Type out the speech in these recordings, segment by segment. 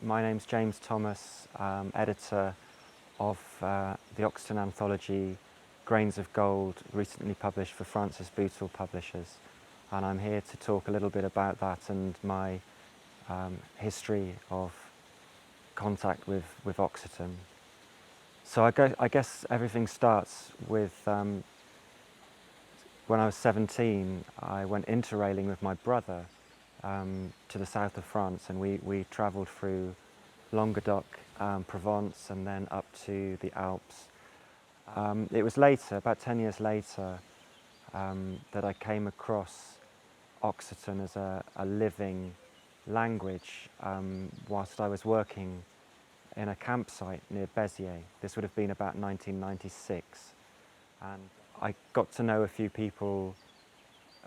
My name's James Thomas, editor of the Occitanian anthology Grains of Gold, recently published for Francis Bootle Publishers. And I'm here to talk a little bit about that and my history of contact with Occitan. So I guess everything starts with when I was 17, I went interrailing with my brother to the south of France, and we travelled through Languedoc, Provence, and then up to the Alps. It was later, about 10 years later, that I came across Occitan as a living language whilst I was working in a campsite near Béziers. This would have been about 1996. And I got to know a few people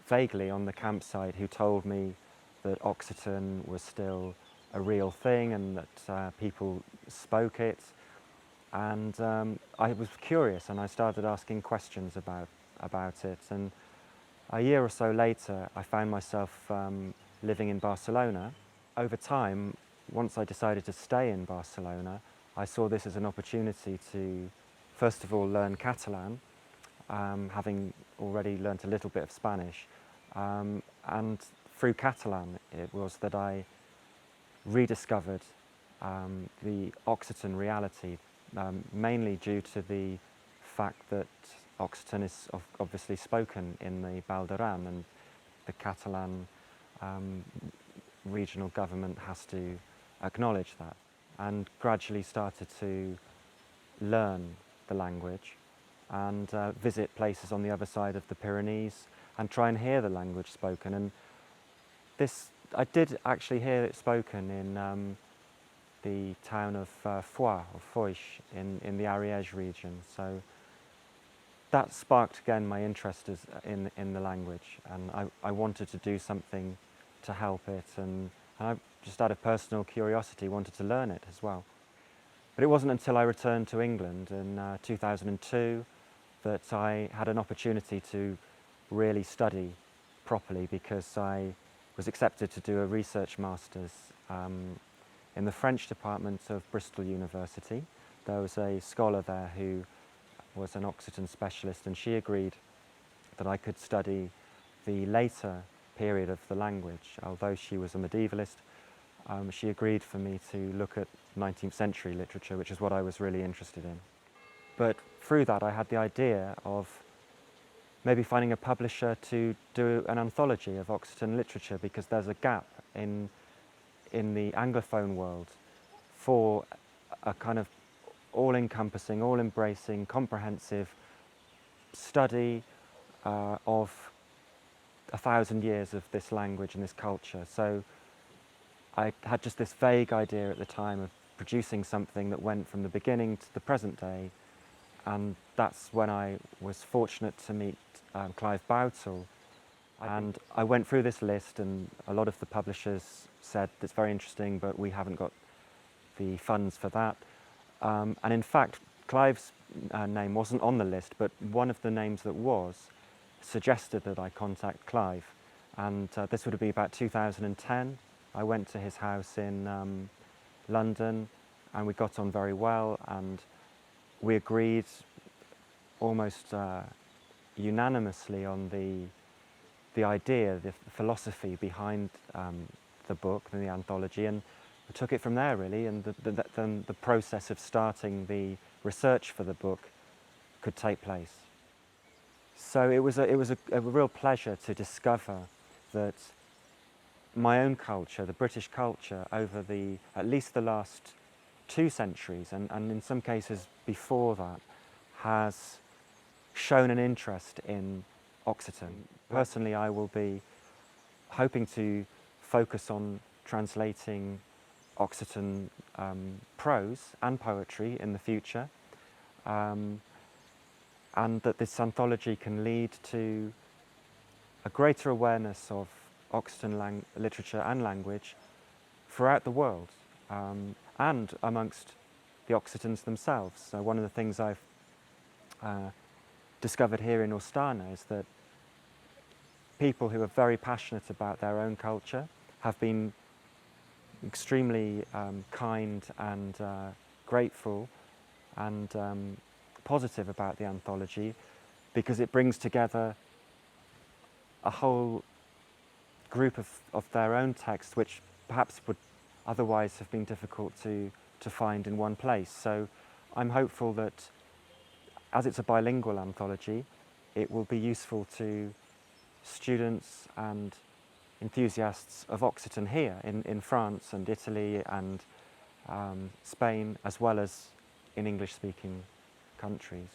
vaguely on the campsite who told me that Occitan was still a real thing and that people spoke it. And I was curious, and I started asking questions about it. And a year or so later, I found myself living in Barcelona. Over time, once I decided to stay in Barcelona, I saw this as an opportunity to, first of all, learn Catalan, having already learnt a little bit of Spanish. And through Catalan, it was that I rediscovered the Occitan reality, mainly due to the fact that Occitan is obviously spoken in the Val d'Aran, and the Catalan regional government has to acknowledge that, and gradually started to learn the language and visit places on the other side of the Pyrenees and try and hear the language spoken. And this, I did actually hear it spoken in the town of Foix, or Foix, in the Ariège region. So that sparked again my interest in the language, and I wanted to do something to help it, and I just out of personal curiosity wanted to learn it as well. But it wasn't until I returned to England in 2002 that I had an opportunity to really study properly, because I was accepted to do a research master's in the French department of Bristol University. There was a scholar there who was an Occitan specialist, and she agreed that I could study the later period of the language. Although she was a medievalist, she agreed for me to look at 19th century literature, which is what I was really interested in. But through that, I had the idea of maybe finding a publisher to do an anthology of Occitan literature, because there's a gap in the Anglophone world for a kind of all-encompassing, all-embracing, comprehensive study of 1,000 years of this language and this culture. So I had just this vague idea at the time of producing something that went from the beginning to the present day, and that's when I was fortunate to meet Clive Boutle. And I went through this list, and a lot of the publishers said, "It's very interesting, but we haven't got the funds for that." And in fact, Clive's name wasn't on the list, but one of the names that was suggested that I contact Clive. And this would be about 2010. I went to his house in London, and we got on very well, and we agreed almost unanimously on the idea, the philosophy behind the book and the anthology, and we took it from there really, and then the process of starting the research for the book could take place. So it was a real pleasure to discover that my own culture, the British culture, over at least the last 2 centuries, and in some cases before that, has shown an interest in Occitan. Personally, I will be hoping to focus on translating Occitan prose and poetry in the future, and that this anthology can lead to a greater awareness of Occitan literature and language throughout the world, and amongst the Occitans themselves. So one of the things I've discovered here in Ostana is that people who are very passionate about their own culture have been extremely kind and grateful and positive about the anthology, because it brings together a whole group of their own texts which perhaps would otherwise have been difficult to find in one place. So I'm hopeful that, as it's a bilingual anthology, it will be useful to students and enthusiasts of Occitan here in France and Italy and Spain, as well as in English-speaking countries.